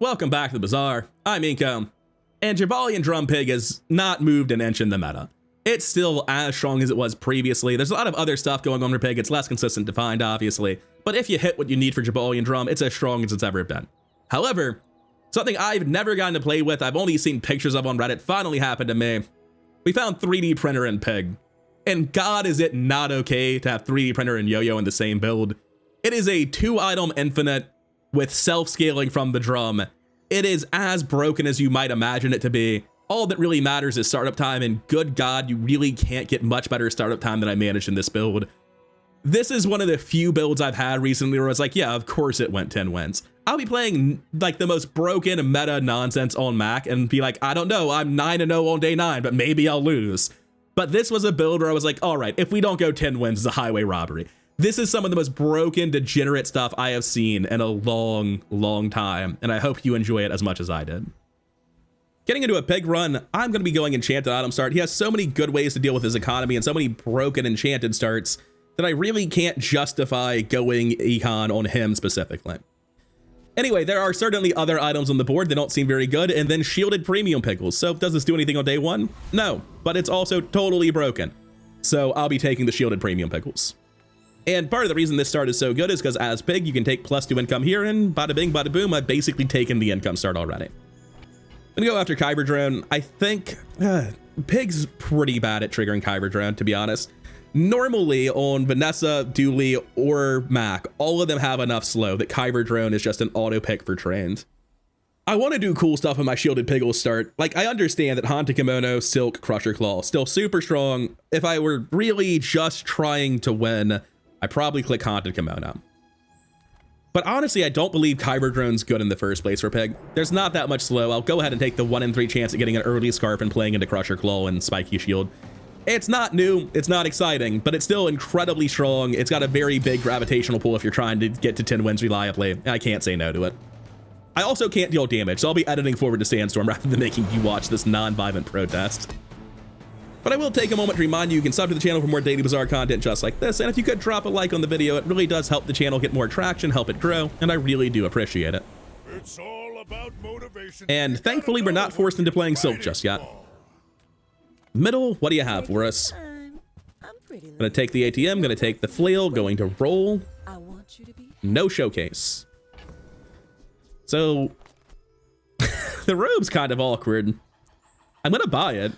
welcome back to the Bazaar. I'm Inko, and Jabalian Drum Pig has not moved an inch in the meta. It's still as strong as it was previously. There's a lot of other stuff going on for Pig. It's less consistent defined, obviously, but if you hit what you need for Jabalian Drum, it's as strong as it's ever been. However, something I've never gotten to play with, I've only seen pictures of on Reddit, finally happened to me. We found 3D printer in Pig, and God, is it not okay to have 3D printer and Yo-Yo in the same build. It is a 2-item infinite with self-scaling from the drum. It is as broken as you might imagine it to be. All that really matters is startup time, and good God, you really can't get much better startup time than I managed in this build. This is one of the few builds I've had recently where I was like, yeah, of course it went 10 wins. I'll be playing like the most broken meta nonsense on Mac and be like, I don't know, I'm 9-0 on day 9, but maybe I'll lose. But this was a build where I was like, all right, if we don't go 10 wins, it's a highway robbery. This is some of the most broken, degenerate stuff I have seen in a long, long time, and I hope you enjoy it as much as I did. Getting into a Pig run, I'm going to be going Enchanted Autumn Start. He has so many good ways to deal with his economy and so many broken Enchanted starts that I really can't justify going Econ on him specifically. Anyway, there are certainly other items on the board that don't seem very good, and then Shielded Premium Pickles. So does this do anything on day 1? No, but it's also totally broken. So I'll be taking the Shielded Premium Pickles. And part of the reason this start is so good is because as Pig, you can take +2 income here, and bada bing, bada boom, I've basically taken the income start already. I'm gonna go after Kyber Drone. I think Pig's pretty bad at triggering Kyber Drone, to be honest. Normally on Vanessa, Dooley, or Mac, all of them have enough slow that Kyber Drone is just an auto pick for trained. I want to do cool stuff in my Shielded Piggle start. Like, I understand that Haunted Kimono, Silk, Crusher Claw, still super strong. If I were really just trying to win, I probably click Haunted Kimono. But honestly, I don't believe Kyber Drone's good in the first place for Pig. There's not that much slow. I'll go ahead and take the 1 in 3 chance at getting an early Scarf and playing into Crusher Claw and Spiky Shield. It's not new, it's not exciting, but it's still incredibly strong. It's got a very big gravitational pull if you're trying to get to 10 wins reliably, and I can't say no to it. I also can't deal damage, so I'll be editing forward to Sandstorm rather than making you watch this non-violent protest. But I will take a moment to remind you, you can sub to the channel for more daily Bazaar content just like this, and if you could drop a like on the video, it really does help the channel get more traction, help it grow, and I really do appreciate it. It's all about motivation. And thankfully, we're not forced into playing Silk just yet. Middle, what do you have for us? Gonna take the ATM, gonna take the flail, going to roll. No showcase. So, the robe's kind of awkward. I'm gonna buy it.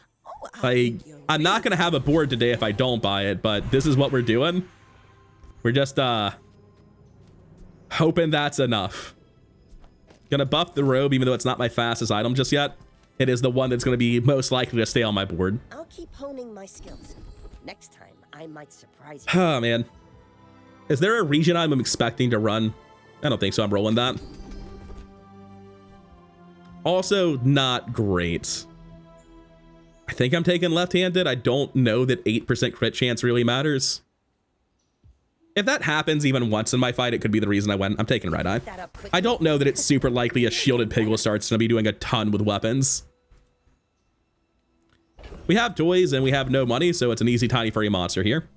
I'm not gonna have a board today if I don't buy it, but this is what we're doing. We're just hoping that's enough. Gonna buff the robe, even though it's not my fastest item just yet. It is the one that's gonna be most likely to stay on my board. I'll keep honing my skills. Next time, I might surprise you. Oh man. Is there a region I'm expecting to run? I don't think so. I'm rolling that. Also, not great. I think I'm taking left-handed. I don't know that 8% crit chance really matters. If that happens even once in my fight, it could be the reason I win. I'm taking right eye. I don't know that it's super likely a Shielded Piggle start's gonna be doing a ton with weapons. We have toys and we have no money, so it's an easy tiny furry monster here.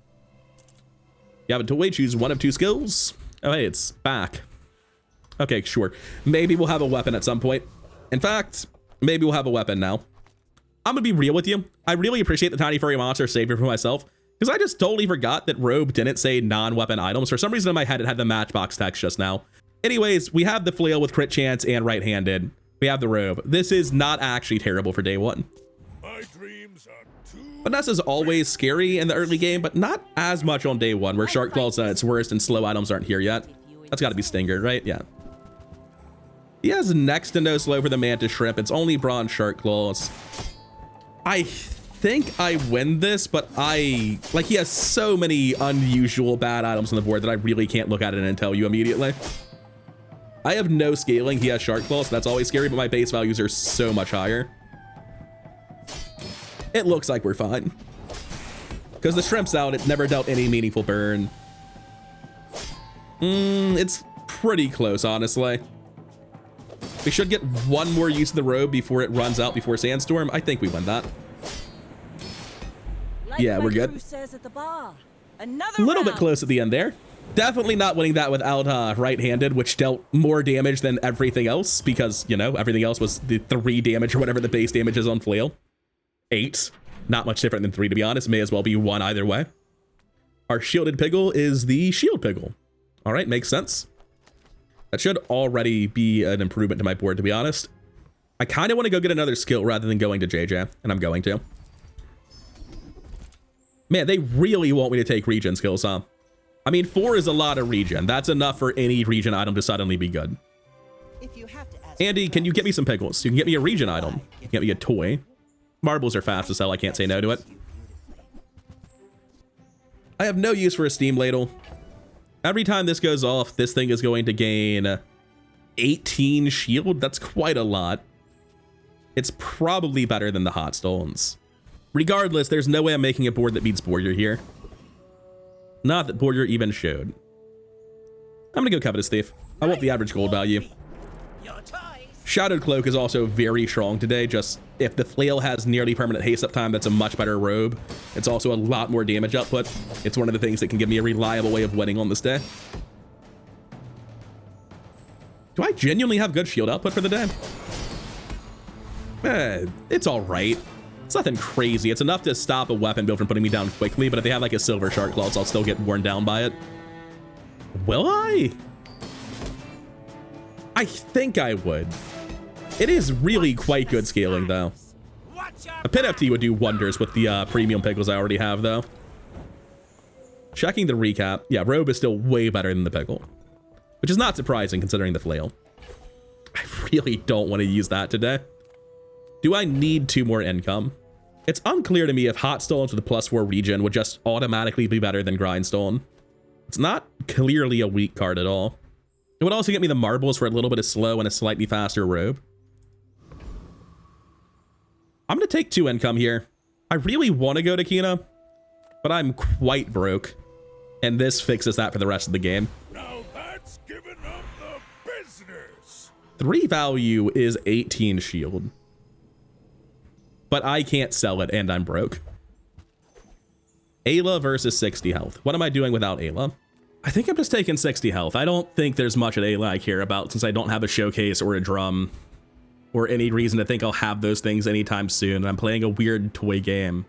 You have a toy, choose 1 of 2 skills. Oh, hey, it's back. Okay, sure. Maybe we'll have a weapon at some point. In fact, maybe we'll have a weapon now. I'm gonna be real with you. I really appreciate the tiny furry monster savior for myself, because I just totally forgot that Robe didn't say non-weapon items. For some reason in my head, it had the Matchbox text just now. Anyways, we have the flail with crit chance and right-handed. We have the robe. This is not actually terrible for day 1. My dreams are too... Vanessa's always scary in the early game, but not as much on day 1, where Shark Claw's at its worst and slow items aren't here yet. That's gotta be Stinger, right? Yeah. He has next to no slow for the Mantis Shrimp. It's only Bronze Shark Claws. I think I win this, but he has so many unusual bad items on the board that I really can't look at it and tell you immediately. I have no scaling. He has Shark Claw, so that's always scary, but my base values are so much higher. It looks like we're fine. Because the Shrimp's out, it never dealt any meaningful burn. It's pretty close, honestly. We should get 1 more use of the robe before it runs out before Sandstorm. I think we win that. Yeah, we're good. A little bit close at the end there. Definitely not winning that without right-handed, which dealt more damage than everything else because, you know, everything else was the 3 damage or whatever the base damage is on flail. 8. Not much different than 3, to be honest. May as well be 1 either way. Our shielded Piggle is the shield Piggle. All right, makes sense. That should already be an improvement to my board, to be honest. I kind of want to go get another skill rather than going to JJ, and I'm going to. Man, they really want me to take regen skills, huh? I mean, 4 is a lot of regen. That's enough for any regen item to suddenly be good. If you have to ask Andy, can you get me some pickles? You can get me a regen item. You can get me a toy. Marbles are fast to sell. I can't say no to it. I have no use for a steam ladle. Every time this goes off, this thing is going to gain 18 shield. That's quite a lot. It's probably better than the hot stones. Regardless, there's no way I'm making a board that beats Borger here. Not that Borger even showed. I'm gonna go Covetous Thief. I want the average gold value. Shadowed Cloak is also very strong today. Just if the flail has nearly permanent haste uptime, that's a much better robe. It's also a lot more damage output. It's one of the things that can give me a reliable way of winning on this day. Do I genuinely have good shield output for the day? It's all right. It's nothing crazy. It's enough to stop a weapon build from putting me down quickly, but if they have like a silver shark claws, I'll still get worn down by it. Will I? I think I would. It is really quite good scaling, though. A pit FT would do wonders with the premium pickles I already have, though. Checking the recap. Yeah, robe is still way better than the pickle, which is not surprising considering the flail. I really don't want to use that today. Do I need 2 more income? It's unclear to me if hot stones with a +4 regen would just automatically be better than grindstone. It's not clearly a weak card at all. It would also get me the marbles for a little bit of slow and a slightly faster robe. I'm going to take 2 income here. I really want to go to Kina, but I'm quite broke. And this fixes that for the rest of the game. Now that's giving up the business. 3 value is 18 shield. But I can't sell it and I'm broke. Ayla versus 60 health. What am I doing without Ayla? I think I'm just taking 60 health. I don't think there's much at Ayla I care about since I don't have a showcase or a drum or any reason to think I'll have those things anytime soon. I'm playing a weird toy game.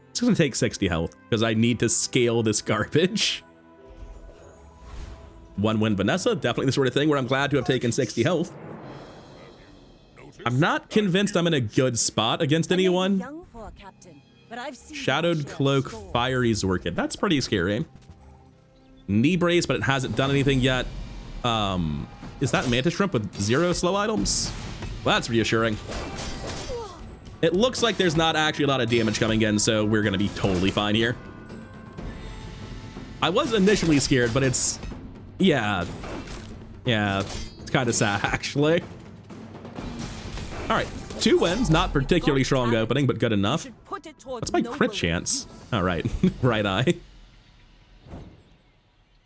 It's gonna take 60 health because I need to scale this garbage. 1 win Vanessa, definitely the sort of thing where I'm glad to have taken 60 health. I'm not convinced I'm in a good spot against anyone. Shadowed Cloak, Fiery Zorkid. That's pretty scary. Knee Brace, but it hasn't done anything yet. Is that Mantis Shrimp with 0 slow items? Well, that's reassuring. It looks like there's not actually a lot of damage coming in, so we're gonna be totally fine here. I was initially scared, but it's... Yeah, it's kind of sad, actually. All right, 2 wins, not particularly strong opening, but good enough. That's my crit chance. All right, right eye.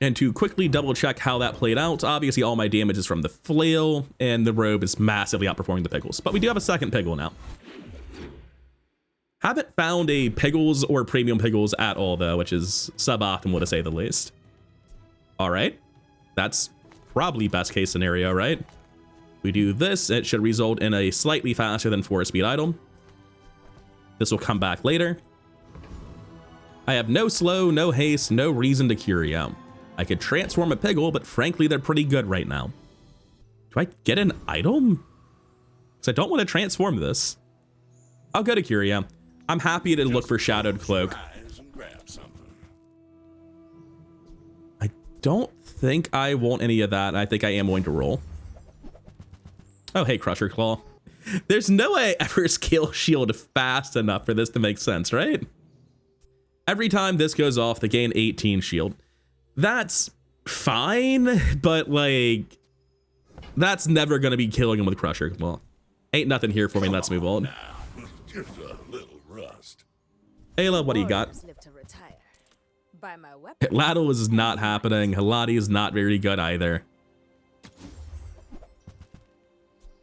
And to quickly double check how that played out, obviously all my damage is from the flail, and the robe is massively outperforming the pickles. But we do have a second piggle now. Haven't found a pickles or premium pickles at all, though, which is suboptimal to say the least. All right, that's probably best case scenario, right? We do this, it should result in a slightly faster than 4 speed item. This will come back later. I have no slow, no haste, no reason to Curio. I could transform a Piggle, but frankly, they're pretty good right now. Do I get an item? Because I don't want to transform this. I'll go to Curio. I'm happy to look for Shadowed Cloak. I don't think I want any of that. I think I am going to roll. Oh, hey, Crusher Claw. There's no way I ever scale shield fast enough for this to make sense, right? Every time this goes off, they gain 18 shield. That's fine, but like, that's never going to be killing him with Crusher Claw. Ain't nothing here for me. Let's move on. Just a little rust. Ayla, what do you got? Laddle is not happening. Halati is not very good either.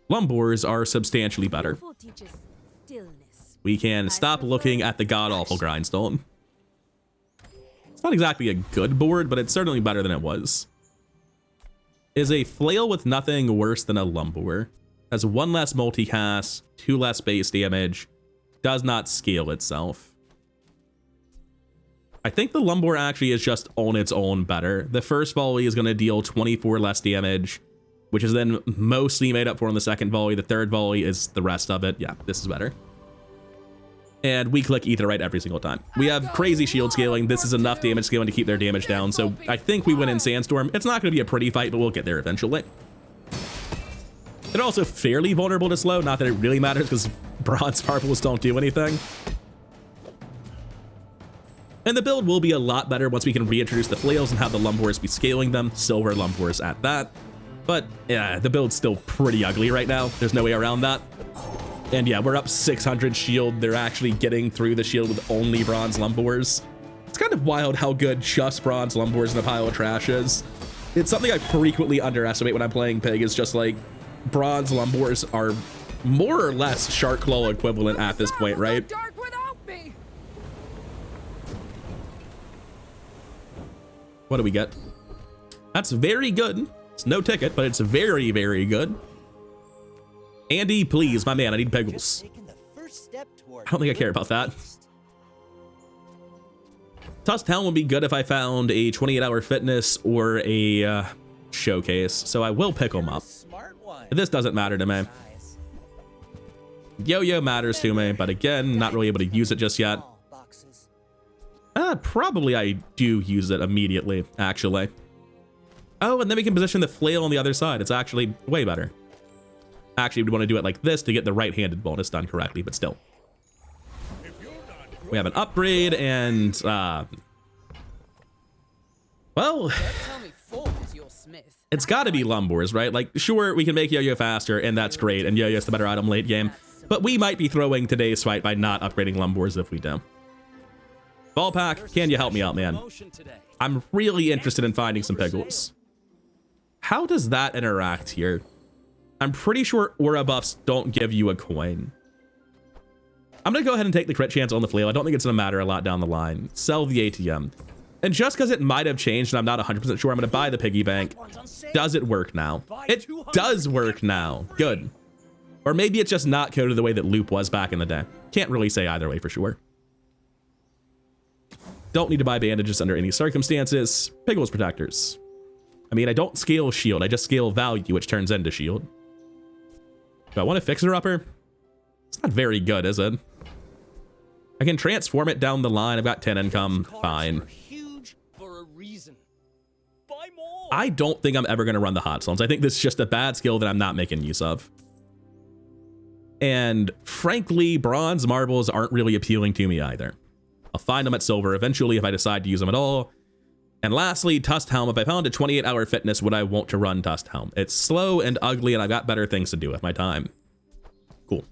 Lumbors are substantially better. We can stop looking at the god-awful grindstone. It's not exactly a good board, but it's certainly better than it was. Is a flail with nothing worse than a lumber. Has 1 less multicast, 2 less base damage, does not scale itself. I think the lumber actually is just on its own better. The first volley is going to deal 24 less damage, which is then mostly made up for in the second volley. The third volley is the rest of it. Yeah, this is better. And we click ether right every single time. We have crazy shield scaling. This is enough damage scaling to keep their damage down. So I think we win in Sandstorm. It's not going to be a pretty fight, but we'll get there eventually. They're also fairly vulnerable to slow. Not that it really matters because bronze marbles don't do anything. And the build will be a lot better once we can reintroduce the flails and have the lumbors be scaling them. Silver lumbors at that. But yeah, the build's still pretty ugly right now. There's no way around that. And yeah, we're up 600 shield. They're actually getting through the shield with only bronze lumbors. It's kind of wild how good just bronze lumbors in a pile of trash is. It's something I frequently underestimate when I'm playing Pig, is just like bronze lumbors are more or less shark claw equivalent at this point, right? What do we get? That's very good. It's no ticket, but it's very, very good. Andy, please, my man, I need piggles. I don't think I care about that. Tusk Town would be good if I found a 28-hour fitness or a showcase, so I will pick them up. This doesn't matter to me. Yo-Yo matters to me, but again, not really able to use it just yet. Probably I do use it immediately, actually. Oh, and then we can position the flail on the other side. It's actually way better. Actually, we want to do it like this to get the right-handed bonus done correctly, but still. We have an upgrade and, well, it's got to be lumbors, right? Like, sure, we can make Yo-Yo faster, and that's great, and Yo-Yo's the better item late game, but we might be throwing today's fight by not upgrading lumbors if we do. Ballpack, can you help me out, man? I'm really interested in finding some piggles. How does that interact here? I'm pretty sure aura buffs don't give you a coin. I'm going to go ahead and take the crit chance on the flail. I don't think it's going to matter a lot down the line. Sell the ATM. And just because it might have changed and I'm not 100% sure, I'm going to buy the piggy bank. Does it work now? It does work now. Good. Or maybe it's just not coded the way that Loop was back in the day. Can't really say either way for sure. Don't need to buy bandages under any circumstances. Piggles protectors. I mean, I don't scale shield. I just scale value, which turns into shield. Do I want to fixer-upper? It's not very good, is it? I can transform it down the line. I've got 10 income. Fine. I don't think I'm ever going to run the hot zones. I think this is just a bad skill that I'm not making use of. And frankly, bronze marbles aren't really appealing to me either. I'll find them at silver eventually if I decide to use them at all. And lastly, Tusk Helm. If I found a 28-hour fitness, would I want to run Tusk Helm? It's slow and ugly, and I've got better things to do with my time. Cool.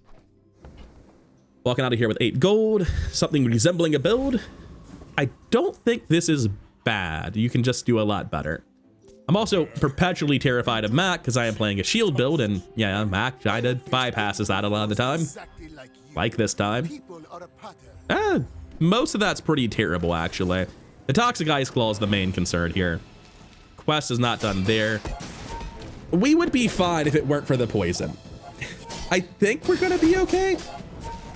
Walking out of here with 8 gold, something resembling a build. I don't think this is bad. You can just do a lot better. I'm also perpetually terrified of Mac because I am playing a shield build, and yeah, Mac kind of bypasses that a lot of the time. Like this time. Most of that's pretty terrible, actually. The Toxic Ice Claw is the main concern here. Quest is not done there. We would be fine if it weren't for the poison. I think we're gonna be okay.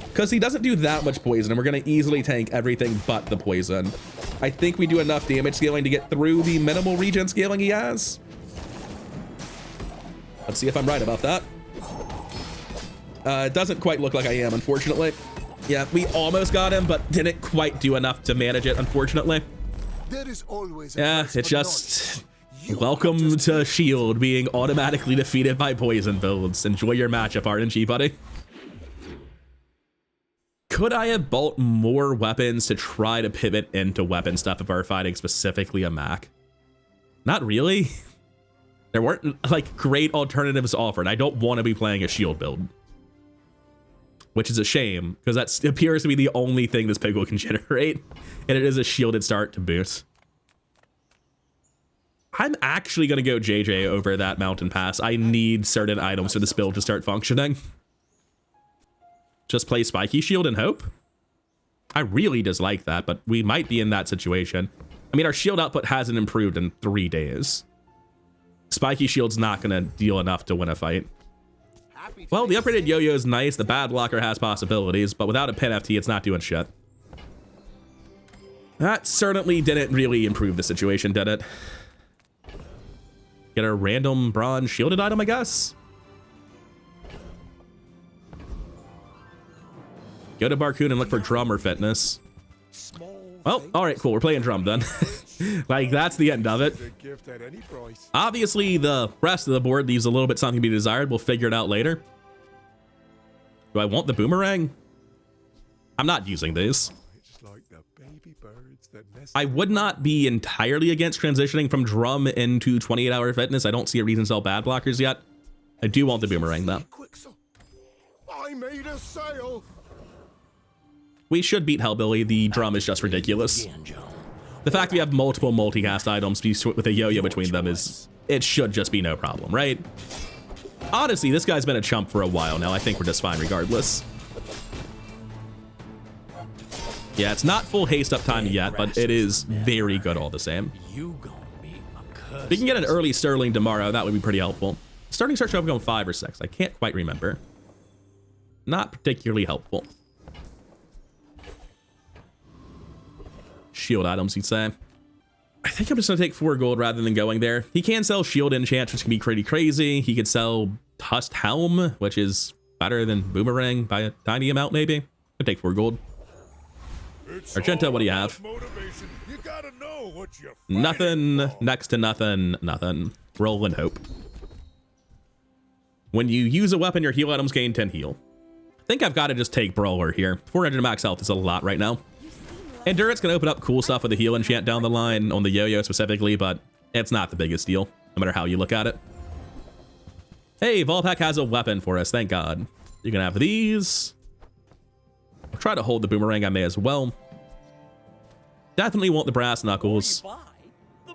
Because he doesn't do that much poison, and we're gonna easily tank everything but the poison. I think we do enough damage scaling to get through the minimal regen scaling he has. Let's see if I'm right about that. It doesn't quite look like I am, unfortunately. Yeah, we almost got him, but didn't quite do enough to manage it, unfortunately. Yeah, it's just... Welcome to Shield being automatically defeated by poison builds. Enjoy your matchup, RNG, buddy. Could I have bought more weapons to try to pivot into weapon stuff if I were fighting specifically a Mac? Not really. There weren't, like, great alternatives offered. I don't want to be playing a shield build. Which is a shame, because that appears to be the only thing this pig will can generate, and it is a shielded start to boot. I'm actually going to go JJ over that mountain pass. I need certain items for this build to start functioning. Just play Spiky Shield and hope? I really dislike that, but we might be in that situation. I mean, our shield output hasn't improved in 3 days. Spiky shield's not going to deal enough to win a fight. Well, the upgraded yo-yo is nice. The bad blocker has possibilities, but without a pin FT, it's not doing shit. That certainly didn't really improve the situation, did it? Get a random bronze shielded item, I guess? Go to Barcoon and look for drum or fitness. Well, all right, cool. We're playing drum then. Like, that's the end of it. Obviously, the rest of the board leaves a little bit something to be desired. We'll figure it out later. Do I want the boomerang? I'm not using these. I would not be entirely against transitioning from drum into 28-hour fitness. I don't see a reason to sell bad blockers yet. I do want the boomerang, though. I made a sale. We should beat Hellbilly. The drum is just ridiculous. The fact we have multiple multicast items with a yo-yo between them is... it should just be no problem, right? Honestly, this guy's been a chump for a while now. I think we're just fine regardless. Yeah, it's not full haste up time yet, but it is very good all the same. We can get an early Sterling tomorrow. That would be pretty helpful. Starting start showing on 5 or 6. I can't quite remember. Not particularly helpful. Shield items, you'd say. I think I'm just gonna take 4 gold rather than going there. He can sell shield enchants, which can be pretty crazy. He could sell Tusked Helm, which is better than Boomerang by a tiny amount, maybe. I'll take 4 gold. Argento, what do you have? You gotta know what you're Nothing, next to nothing, nothing. Roll and hope. When you use a weapon, your heal items gain 10 heal. I think I've got to just take Brawler here. 400 max health is a lot right now. Endurance can open up cool stuff with the heal enchant down the line on the yo-yo specifically, but it's not the biggest deal, no matter how you look at it. Hey, Volpack has a weapon for us, thank God. You can have these. I'll try to hold the boomerang, I may as well. Definitely want the brass knuckles.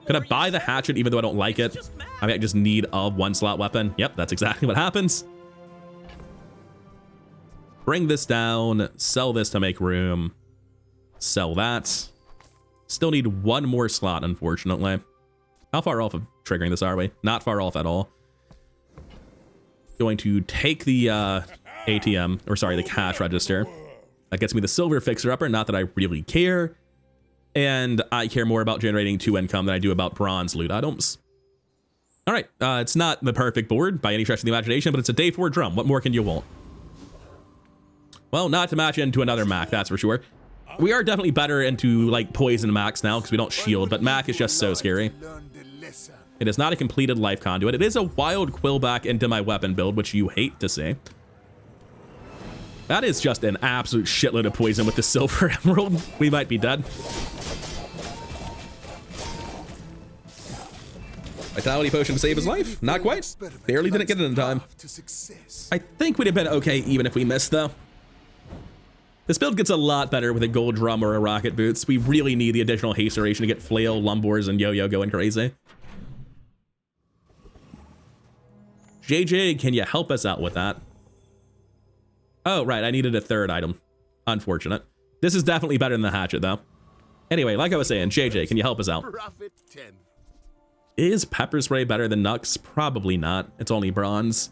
Could I buy the hatchet even though I don't like it? I mean, I just need a 1-slot weapon. Yep, that's exactly what happens. Bring this down, sell this to make room. Sell that. Still need 1 more slot, unfortunately. How far off of triggering this are we? Not far off at all. Going to take the ATM, or sorry, the cash register. That gets me the silver fixer-upper, not that I really care. And I care more about generating 2 income than I do about bronze loot items. All right, it's not the perfect board by any stretch of the imagination, but it's a day 4 drum. What more can you want? Well, not to match into another Mac, that's for sure. We are definitely better into like poison Macs now because we don't shield, but Mac is just so scary. It is not a completed life conduit. It is a wild quill back into my weapon build, which you hate to see. That is just an absolute shitload of poison with the silver emerald. We might be dead. Vitality potion to save his life? Not quite. Barely didn't get it in time. I think we'd have been okay even if we missed though. This build gets a lot better with a gold drum or a rocket boots. We really need the additional haste duration to get flail, lumbors, and yo-yo going crazy. JJ, can you help us out with that? Oh, right, I needed a 3rd item. Unfortunate. This is definitely better than the hatchet, though. Anyway, like I was saying, JJ, can you help us out? Is pepper spray better than Nux? Probably not. It's only bronze.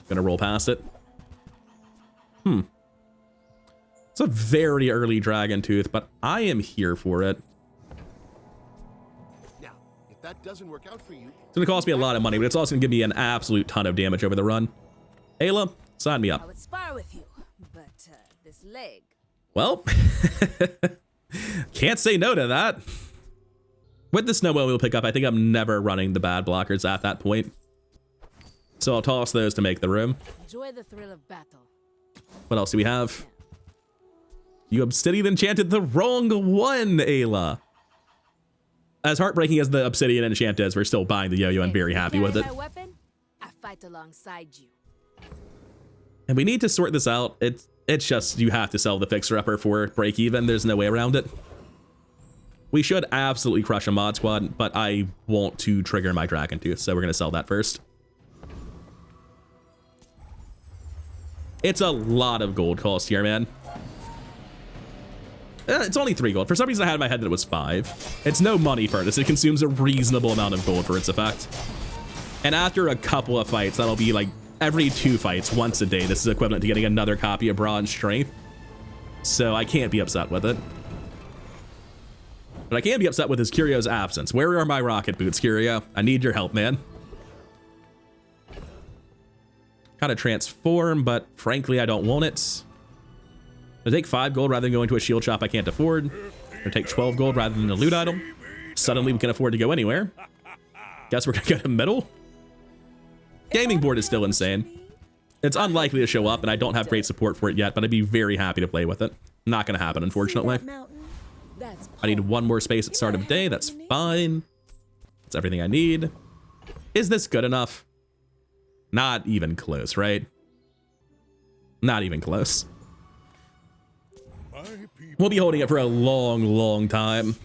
Gonna roll past it. It's a very early Dragon Tooth, but I am here for it. Now, if that doesn't work out for you, it's gonna cost me a lot of money, but it's also gonna give me an absolute ton of damage over the run. Ayla, sign me up. I would spar with you, but this leg. Well, can't say no to that. With the snowmobile pickup, I think I'm never running the bad blockers at that point. So I'll toss those to make the room. Enjoy the thrill of battle. What else do we have? You obsidian enchanted the wrong one, Ayla. As heartbreaking as the obsidian enchant is, we're still buying the yo-yo and very happy with it. My weapon, I fight alongside you. And we need to sort this out. It's just you have to sell the fixer-upper for break even. There's no way around it. We should absolutely crush a mod squad, but I want to trigger my Dragon Tooth, so we're going to sell that first. It's a lot of gold cost here, man. It's only 3 gold. For some reason, I had in my head that it was 5. It's no money furnace. It consumes a reasonable amount of gold for its effect. And after a couple of fights, that'll be like every 2 fights, once a day. This is equivalent to getting another copy of Bronze Strength. So I can't be upset with it. But I can be upset with his Curio's absence. Where are my rocket boots, Curio? I need your help, man. Gotta transform, but frankly, I don't want it. I take 5 gold rather than going to a shield shop I can't afford. I take 12 gold rather than a loot item. Suddenly we can afford to go anywhere. Guess we're gonna get a medal. Gaming board is still insane. It's unlikely to show up, and I don't have great support for it yet, but I'd be very happy to play with it. Not gonna happen, unfortunately. I need 1 more space at start of day. That's fine. That's everything I need. Is this good enough? Not even close, right? Not even close. We'll be holding it for a long, long time.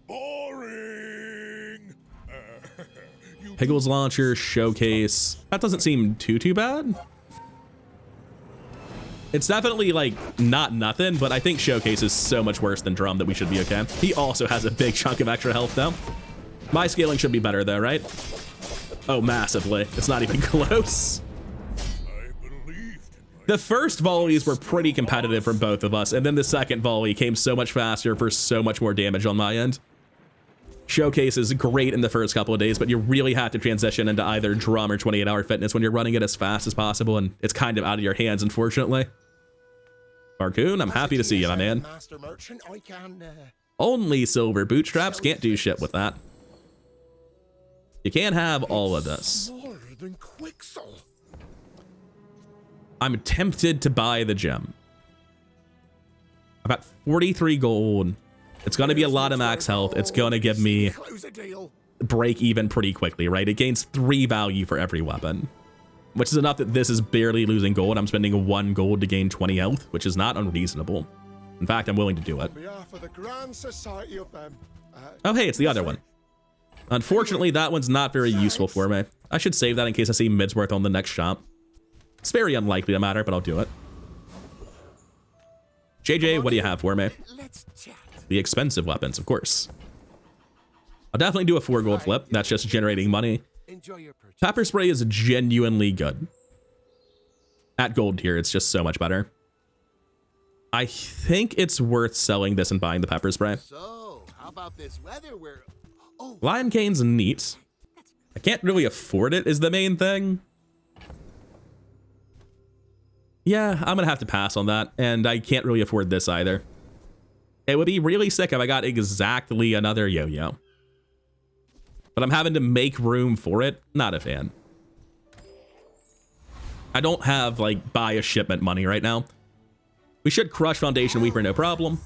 Boring. Pickles launcher, showcase. That doesn't seem too bad. It's definitely like not nothing, but I think showcase is so much worse than drum that we should be okay. He also has a big chunk of extra health though. My scaling should be better though, right? Oh, massively. It's not even close. The first volleys were pretty competitive from both of us, and then the second volley came so much faster for so much more damage on my end. Showcase is great in the first couple of days, but you really have to transition into either drum or 28-hour fitness when you're running it as fast as possible, and it's kind of out of your hands, unfortunately. Barcoon, I'm happy to see you, my man. Only silver bootstraps, can't do shit with that. You can't have all of this. I'm tempted to buy the gem. I've got 43 gold. It's going to be a lot of max health. It's going to give me break even pretty quickly, right? It gains 3 value for every weapon, which is enough that this is barely losing gold. I'm spending 1 gold to gain 20 health, which is not unreasonable. In fact, I'm willing to do it. Oh, hey, it's the other one. Unfortunately, that one's not very useful for me. I should save that in case I see Midsworth on the next shop. It's very unlikely to matter, but I'll do it. JJ, what do you have for me? The expensive weapons, of course. I'll definitely do a 4 gold flip. That's just generating money. Pepper spray is genuinely good. At gold tier, it's just so much better. I think it's worth selling this and buying the pepper spray. So, how about this weather where... Lion Cane's neat. I can't really afford it is the main thing. Yeah, I'm gonna have to pass on that, and I can't really afford this either. It would be really sick if I got exactly another yo-yo. But I'm having to make room for it. Not a fan. I don't have, like, buy a shipment money right now. We should crush Foundation Weeper, no problem.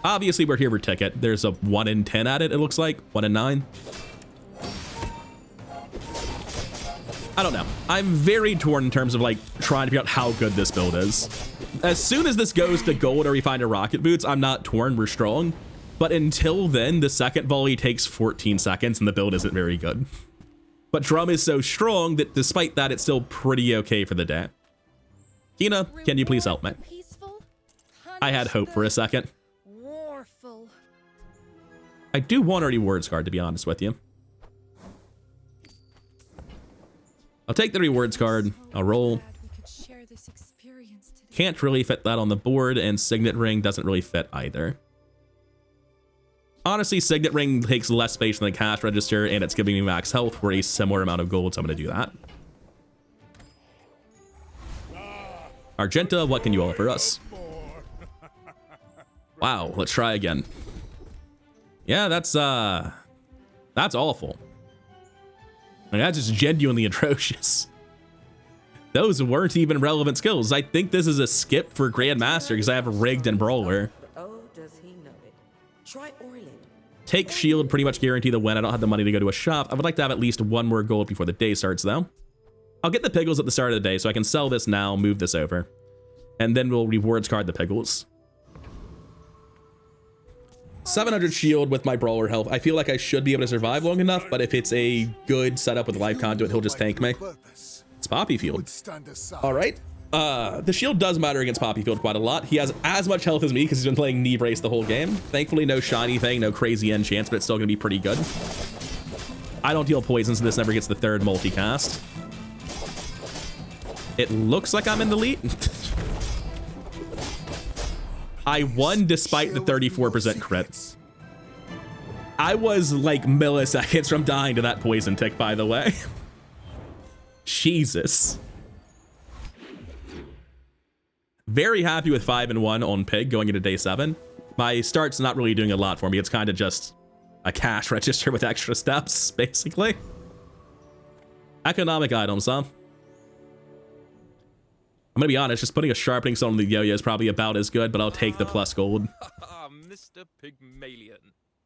Obviously, we're here for ticket. There's a 1 in 10 at it, it looks like. 1 in 9. I don't know. I'm very torn in terms of, like, trying to figure out how good this build is. As soon as this goes to gold or we find a rocket boots, I'm not torn. We're strong. But until then, the second volley takes 14 seconds and the build isn't very good. But drum is so strong that despite that, it's still pretty okay for the day. Kina, can you please help me? I had hope for a second. I do want a rewards card, to be honest with you. I'll take the rewards card. I'll roll. Can't really fit that on the board, and Signet Ring doesn't really fit either. Honestly, Signet Ring takes less space than the cash register, and it's giving me max health for a similar amount of gold, so I'm going to do that. Argenta, what can you offer us? Wow, let's try again. Yeah, that's awful. I mean, that's just genuinely atrocious. Those weren't even relevant skills. I think this is a skip for Grandmaster because I have rigged and brawler. Oh, does he know it? Try Orlin. Take shield, pretty much guarantee the win. I don't have the money to go to a shop. I would like to have at least 1 more gold before the day starts though. I'll get the pickles at the start of the day so I can sell this now, move this over. And then we'll rewards card the pickles. 700 shield with my brawler health. I feel like I should be able to survive long enough, but if it's a good setup with life conduit, he'll just tank me. It's Poppy Field. All right, The shield does matter against Poppyfield quite a lot. He has as much health as me because he's been playing knee brace the whole game. Thankfully, no shiny thing, no crazy enchants, but it's still gonna be pretty good. I don't deal poison, so this never gets the third multicast. It looks like I'm in the lead. I won despite the 34% crit. I was like milliseconds from dying to that poison tick, by the way. Jesus. Very happy with 5-1 on Pig going into day 7. My start's not really doing a lot for me. It's kind of just a cash register with extra steps, basically. Economic items, huh? I'm gonna be honest, just putting a sharpening stone on the yo-yo is probably about as good, but I'll take the plus gold. Mr. Pygmalion,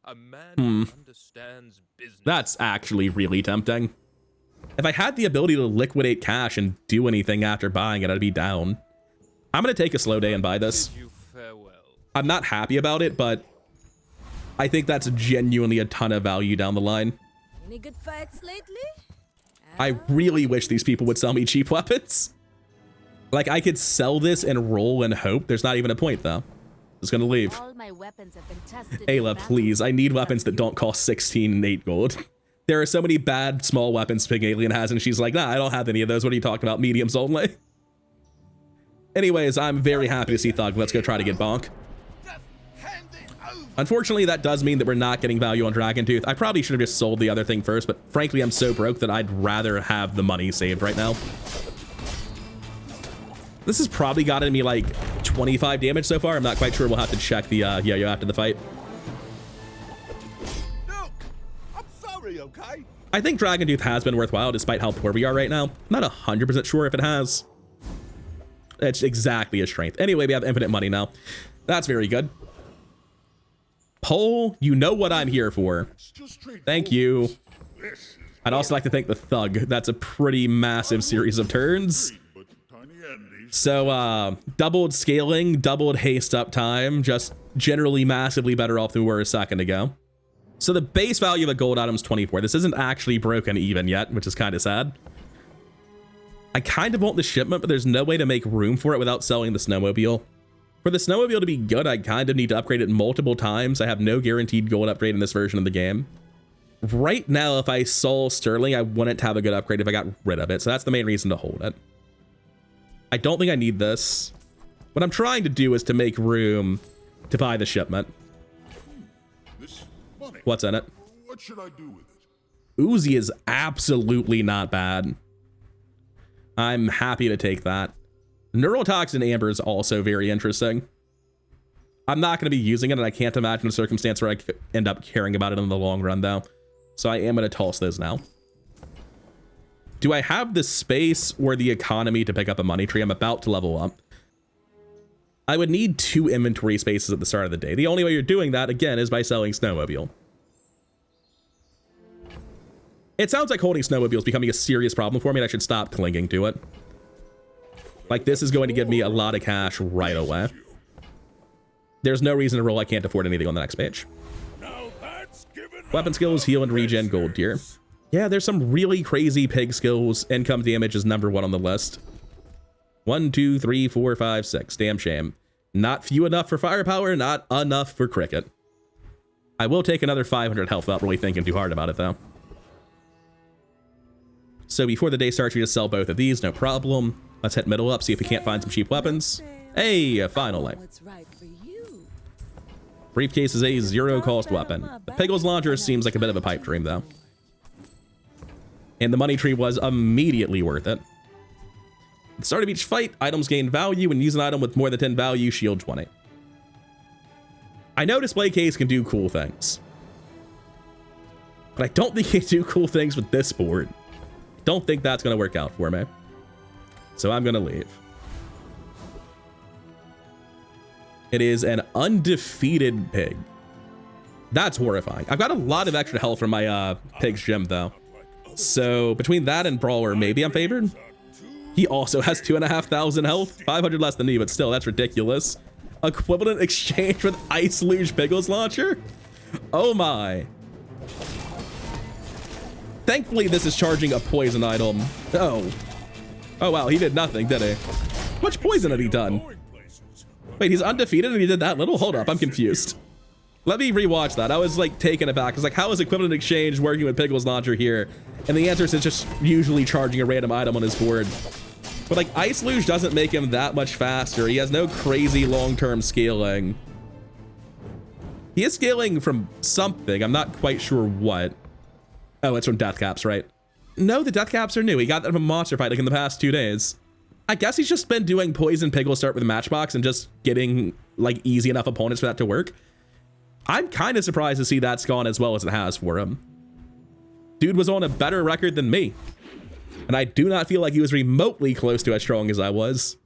a man who understands business. That's actually really tempting. If I had the ability to liquidate cash and do anything after buying it, I'd be down. I'm gonna take a slow day and buy this. Bid you farewell. I'm not happy about it, but I think that's genuinely a ton of value down the line. Any good fights lately? I really wish these people would sell me cheap weapons. Like, I could sell this and roll and hope. There's not even a point, though. Just gonna leave. All my weapons have been tested. Ayla, please. I need weapons that don't cost 16 and 8 gold. There are so many bad small weapons Pig Alien has, and she's like, nah, I don't have any of those. What are you talking about? Mediums only. Anyways, I'm very happy to see Thug. Let's go try to get Bonk. Unfortunately, that does mean that we're not getting value on Dragon Tooth. I probably should have just sold the other thing first, but frankly, I'm so broke that I'd rather have the money saved right now. This has probably gotten me like 25 damage so far. I'm not quite sure. We'll have to check the yo-yo after the fight. Look, I'm sorry, okay? I think Dragon Tooth has been worthwhile despite how poor we are right now. I'm not 100% sure if it has. It's exactly a strength. Anyway, we have infinite money now. That's very good. Pole, you know what I'm here for. Thank you. I'd also like to thank the Thug. That's a pretty massive series of turns. So, doubled scaling, doubled haste up time, just generally massively better off than we were a second ago. So the base value of a gold item is 24. This isn't actually broken even yet, which is kind of sad. I kind of want the shipment, but there's no way to make room for it without selling the snowmobile. For the snowmobile to be good, I kind of need to upgrade it multiple times. I have no guaranteed gold upgrade in this version of the game. Right now, if I sold Sterling, I wouldn't have a good upgrade if I got rid of it. So that's the main reason to hold it. I don't think I need this. What I'm trying to do is to make room to buy the shipment. This money. What's in it? What should I do with it? Uzi is absolutely not bad. I'm happy to take that. Neurotoxin Amber is also very interesting. I'm not going to be using it, and I can't imagine a circumstance where I could end up caring about it in the long run, though. So I am going to toss those now. Do I have the space or the economy to pick up a money tree? I'm about to level up. I would need 2 inventory spaces at the start of the day. The only way you're doing that, again, is by selling Snowmobile. It sounds like holding Snowmobile is becoming a serious problem for me, and I should stop clinging to it. Like, this is going to give me a lot of cash right away. There's no reason to roll. I can't afford anything on the next page. Weapon skills, heal and regen, gold tier. Yeah, there's some really crazy pig skills. Income damage is #1 on the list. 1, 2, 3, 4, 5, 6. Damn shame. Not few enough for firepower, not enough for cricket. I will take another 500 health without really thinking too hard about it, though. So before the day starts, we just sell both of these, no problem. Let's hit middle up, see if we can't find some cheap weapons. Hey, finally. Briefcase is a 0-cost weapon. The Piggles launcher seems like a bit of a pipe dream, though. And the money tree was immediately worth it. At the start of each fight, items gain value. When use an item with more than 10 value, shield 20. I know display case can do cool things, but I don't think it can do cool things with this board. Don't think that's going to work out for me. So I'm going to leave. It is an undefeated pig. That's horrifying. I've got a lot of extra health from my pig's gym, though. So between that and Brawler, maybe I'm favored. He also has 2,500 health. 500 less than me, but still, that's ridiculous. Equivalent exchange with Ice Luge Piggles Launcher? Oh my. Thankfully, this is charging a poison item. Oh. Oh wow, he did nothing, did he? How much poison had he done? Wait, he's undefeated and he did that little? Hold up, I'm confused. Let me rewatch that. I was like taken aback. I was like, how is equivalent exchange working with Pickle's launcher here? And the answer is it's just usually charging a random item on his board. But like Ice Luge doesn't make him that much faster. He has no crazy long-term scaling. He is scaling from something. I'm not quite sure what. Oh, it's from death caps, right? No, the death caps are new. He got them from a monster fight like in the past 2 days. I guess he's just been doing poison Pickle start with Matchbox and just getting like easy enough opponents for that to work. I'm kind of surprised to see that's gone as well as it has for him. Dude was on a better record than me. And I do not feel like he was remotely close to as strong as I was.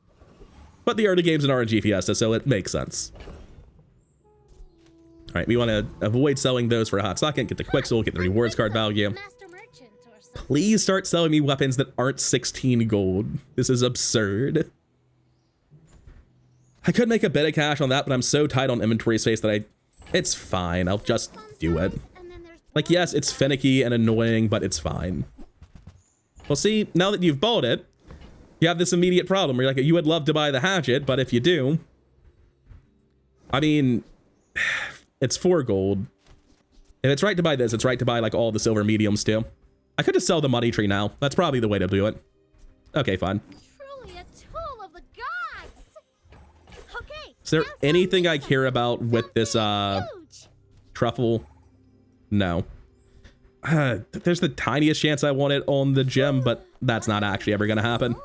But the early game's an RNG Fiesta, so it makes sense. All right, we want to avoid selling those for a hot second, get the Quixel, get the rewards card value. Please start selling me weapons that aren't 16 gold. This is absurd. I could make a bit of cash on that, but I'm so tight on inventory space that it's fine. I'll just do it. Like, yes, it's finicky and annoying, but it's fine. Well, see, now that you've bought it, you have this immediate problem where you're like, you would love to buy the hatchet, but if you do, I mean, it's 4 gold. If it's right to buy this, it's right to buy like all the silver mediums too. I could just sell the money tree now. That's probably the way to do it. Okay, fine. Truly a tool of the gods. Okay. Is there anything I care about with this truffle? No. There's the tiniest chance I want it on the gem, but that's not actually ever gonna happen.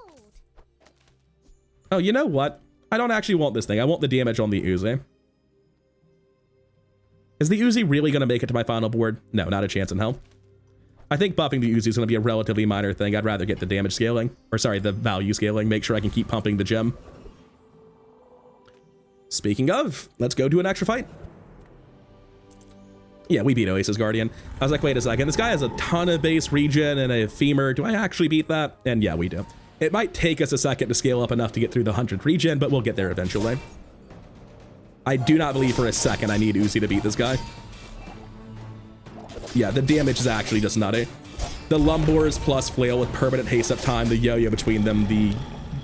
Oh, you know what? I don't actually want this thing. I want the damage on the Uzi. Is the Uzi really gonna make it to my final board? No, not a chance in hell. I think buffing the Uzi is gonna be a relatively minor thing. I'd rather get the damage scaling, or sorry, the value scaling. Make sure I can keep pumping the gem. Speaking of, let's go do an extra fight. Yeah, we beat Oasis Guardian. I was like, wait a second, this guy has a ton of base regen and a femur. Do I actually beat that? And yeah, we do. It might take us a second to scale up enough to get through the 100 regen, but we'll get there eventually. I do not believe for a second I need Uzi to beat this guy. Yeah, the damage is actually just nutty. The Lumbors plus Flail with permanent haste up time, the Yo-Yo between them, the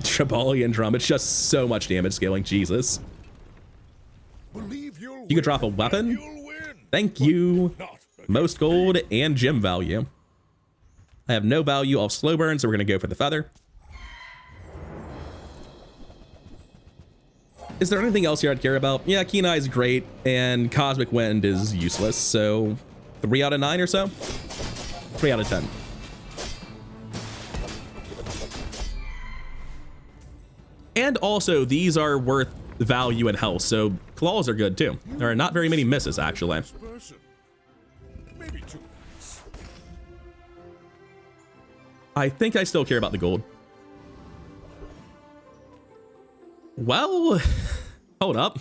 Tribalian Drum. It's just so much damage scaling, Jesus. You could drop a weapon? Thank you. Most gold and gem value. I have no value off slow burn, so we're going to go for the feather. Is there anything else here I'd care about? Yeah, Keen Eye is great, and Cosmic Wind is useless, so 3 out of 9 or so? 3 out of 10. And also, these are worth value and health, so claws are good too. There are not very many misses, actually. I think I still care about the gold. Well, hold up.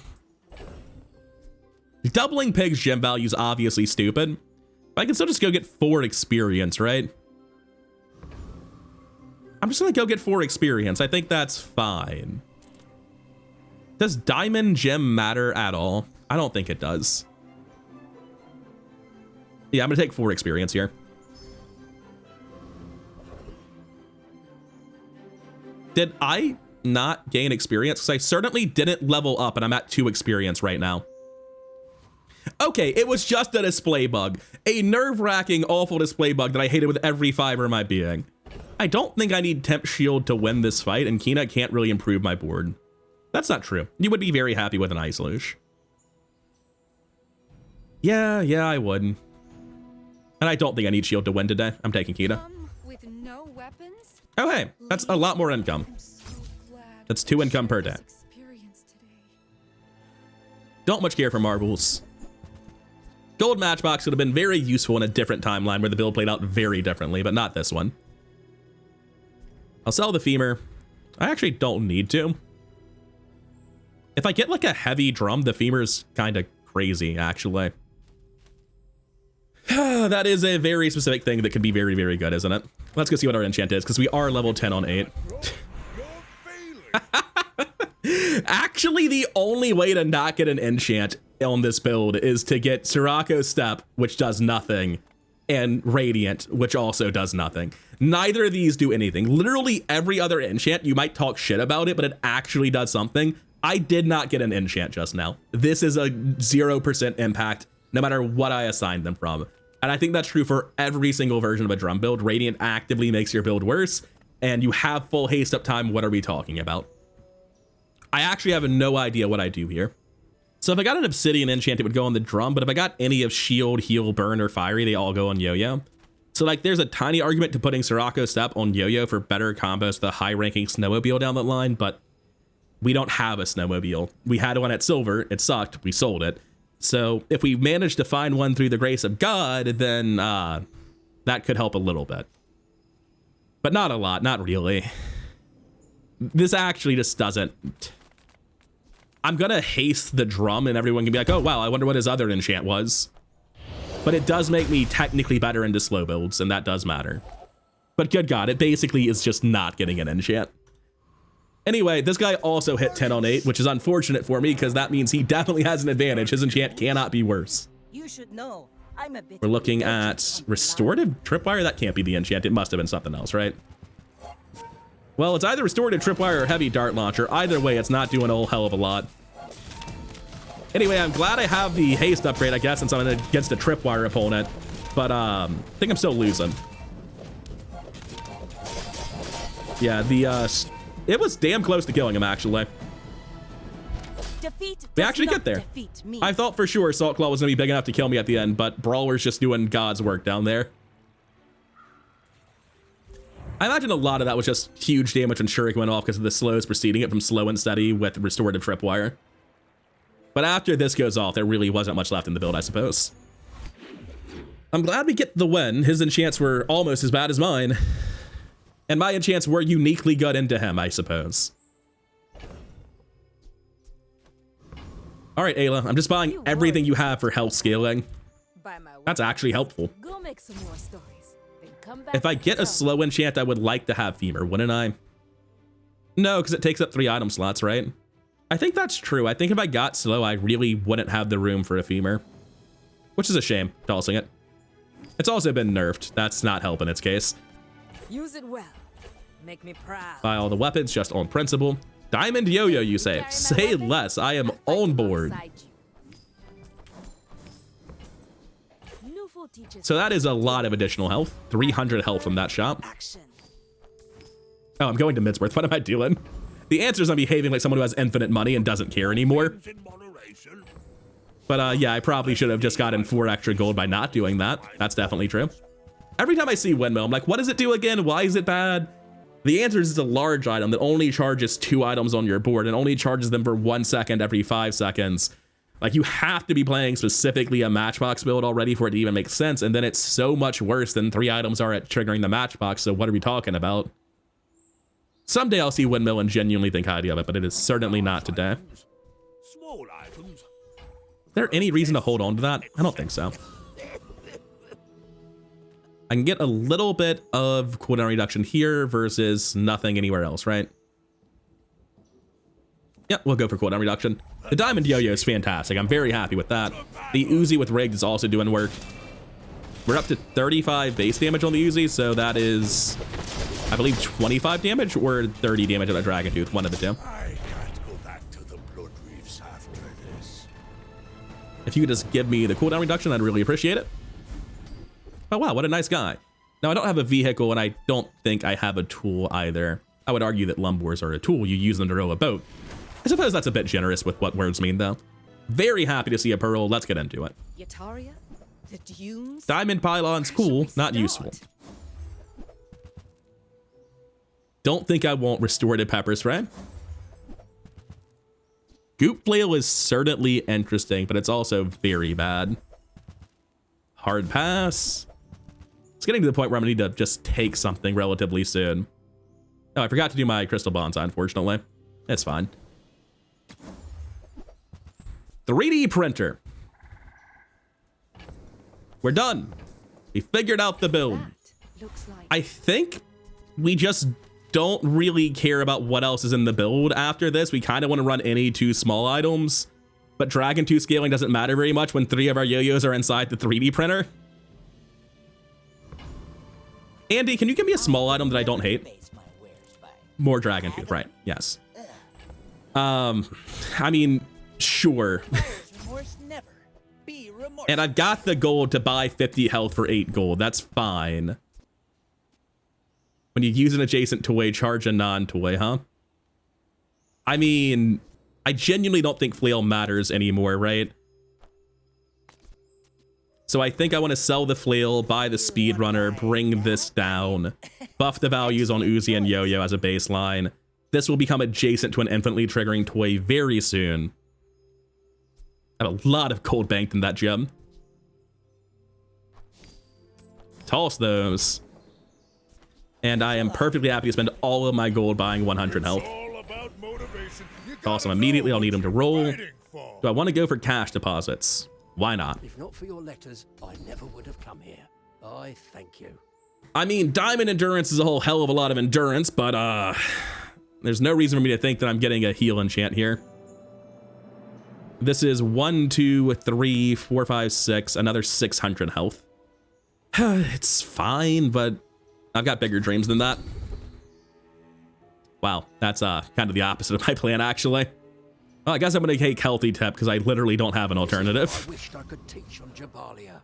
Doubling Pig's gem value is obviously stupid. I can still just go get 4 experience, right? I'm just gonna go get 4 experience. I think that's fine. Does diamond gem matter at all? I don't think it does. Yeah, I'm gonna take 4 experience here. Did I not gain experience? Because I certainly didn't level up and I'm at 2 experience right now. Okay, it was just a display bug. A nerve-wracking, awful display bug that I hated with every fiber of my being. I don't think I need Temp Shield to win this fight, and Kina can't really improve my board. That's not true. You would be very happy with an Ice Luge. Yeah, I would. And I don't think I need Shield to win today. I'm taking Kina. With no weapons? Oh, hey, that's a lot more income. That's 2 income per day. Don't much care for marbles. Gold Matchbox would have been very useful in a different timeline where the build played out very differently, but not this one. I'll sell the femur. I actually don't need to. If I get like a heavy drum, the femur's kind of crazy, actually. That is a very specific thing that could be very, very good, isn't it? Let's go see what our enchant is, because we are level 10 on 8. Actually, the only way to not get an enchant on this build is to get Sirocco Step, which does nothing, and Radiant, which also does nothing. Neither of these do anything. Literally every other enchant, you might talk shit about it, but it actually does something. I did not get an enchant just now. This is a 0% impact, no matter what I assigned them from. And I think that's true for every single version of a drum build. Radiant actively makes your build worse, and you have full haste uptime. What are we talking about? I actually have no idea what I do here. So if I got an Obsidian enchant, it would go on the drum, but if I got any of Shield, Heal, Burn, or Fiery, they all go on Yo-Yo. So like there's a tiny argument to putting Sirocco Step on Yo-Yo for better combos, the high-ranking Snowmobile down the line, but we don't have a Snowmobile. We had one at Silver, it sucked, we sold it. So if we manage to find one through the grace of God, then that could help a little bit. But not a lot, not really. This actually just doesn't. I'm gonna haste the drum and everyone can be like, oh wow, I wonder what his other enchant was. But it does make me technically better into slow builds, and that does matter. But good God, it basically is just not getting an enchant. Anyway, this guy also hit 10 on 8, which is unfortunate for me because that means he definitely has an advantage. His enchant cannot be worse. You should know. I'm a bit We're looking at Restorative Tripwire. That can't be the enchant. It must have been something else, right? Well, it's either Restorative Tripwire or Heavy Dart Launcher. Either way, it's not doing a whole hell of a lot. Anyway, I'm glad I have the haste upgrade, I guess, since I'm against a Tripwire opponent. But I think I'm still losing. Yeah, it was damn close to killing him, actually. We actually get there. I thought for sure Salt Claw was going to be big enough to kill me at the end, but Brawler's just doing God's work down there. I imagine a lot of that was just huge damage when Shuriken went off because of the slows preceding it from slow and steady with Restorative Tripwire. But after this goes off, there really wasn't much left in the build, I suppose. I'm glad we get the win. His enchants were almost as bad as mine. And my enchants were uniquely good into him, I suppose. All right, Ayla, I'm just buying everything you have for health scaling. That's actually helpful. Go make some more stories. Then come back If I get a slow enchant, I would like to have Femur, wouldn't I? No, because it takes up 3 item slots, right? I think that's true. I think if I got slow, I really wouldn't have the room for a Femur. Which is a shame, tossing it. It's also been nerfed. That's not helping its case. Use it well. Make me proud. Buy all the weapons just on principle. Diamond Yo-Yo, you say? Say less. I am on board. So that is a lot of additional health. 300 health from that shop. Oh, I'm going to Midsworth. What am I doing? The answer is I'm behaving like someone who has infinite money and doesn't care anymore. But yeah, I probably should have just gotten 4 extra gold by not doing that. That's definitely true. Every time I see Windmill, I'm like, what does it do again? Why is it bad? The answer is it's a large item that only charges 2 items on your board and only charges them for 1 second every 5 seconds. Like, you have to be playing specifically a Matchbox build already for it to even make sense, and then it's so much worse than 3 items are at triggering the Matchbox, so what are we talking about? Someday I'll see Windmill and genuinely think highly of it, but it is certainly not today. Small items. Is there any reason to hold on to that? I don't think so. I can get a little bit of cooldown reduction here versus nothing anywhere else, right? Yeah, we'll go for cooldown reduction. The Diamond Yo-Yo is fantastic. I'm very happy with that. The Uzi with Rigged is also doing work. We're up to 35 base damage on the Uzi, so that is, I believe, 25 damage or 30 damage on a Dragon Tooth, one of the two. I can't go back to the Blood Reefs after this. If you could just give me the cooldown reduction, I'd really appreciate it. Oh wow, what a nice guy. Now, I don't have a vehicle, and I don't think I have a tool either. I would argue that lumbors are a tool. You use them to row a boat. I suppose that's a bit generous with what words mean, though. Very happy to see a pearl. Let's get into it. Yataria? The dunes? Diamond pylon's cool, not useful. Don't think I want restorative pepper spray. Goop flail is certainly interesting, but it's also very bad. Hard pass. It's getting to the point where I'm gonna need to just take something relatively soon. Oh, I forgot to do my crystal bonsai, unfortunately. It's fine. 3D printer. We're done. We figured out the build. Looks like I think we just don't really care about what else is in the build after this. We kind of want to run any 2 small items, but Dragon 2 scaling doesn't matter very much when 3 of our yo-yos are inside the 3D printer. Andy, can you give me a small item that I don't hate? Base my wares by. More dragon tooth, right? Yes. I mean, sure. Remorse never. Be remorseful. And I've got the gold to buy 50 health for 8 gold. That's fine. When you use an adjacent toy, charge a non-toy, huh? I mean, I genuinely don't think flail matters anymore, right? So I think I want to sell the flail, buy the speedrunner, bring this down, buff the values on Uzi and Yo-Yo as a baseline. This will become adjacent to an infinitely triggering toy very soon. I have a lot of gold banked in that gem. Toss those. And I am perfectly happy to spend all of my gold buying 100 health. All about motivation. You Toss them gotta immediately. know I'll need them to what roll. you're fighting for. Do I want to go for cash deposits? Why not? If not for your letters, I never would have come here. I thank you. I mean, diamond endurance is a whole hell of a lot of endurance, but there's no reason for me to think that I'm getting a heal enchant here. This is 1, 2, 3, 4, 5, 6, another 600 health. It's fine, but I've got bigger dreams than that. Wow, that's kind of the opposite of my plan, actually. Well, I guess I'm gonna take healthy tip because I literally don't have an alternative. I wished I could teach on Jabalia.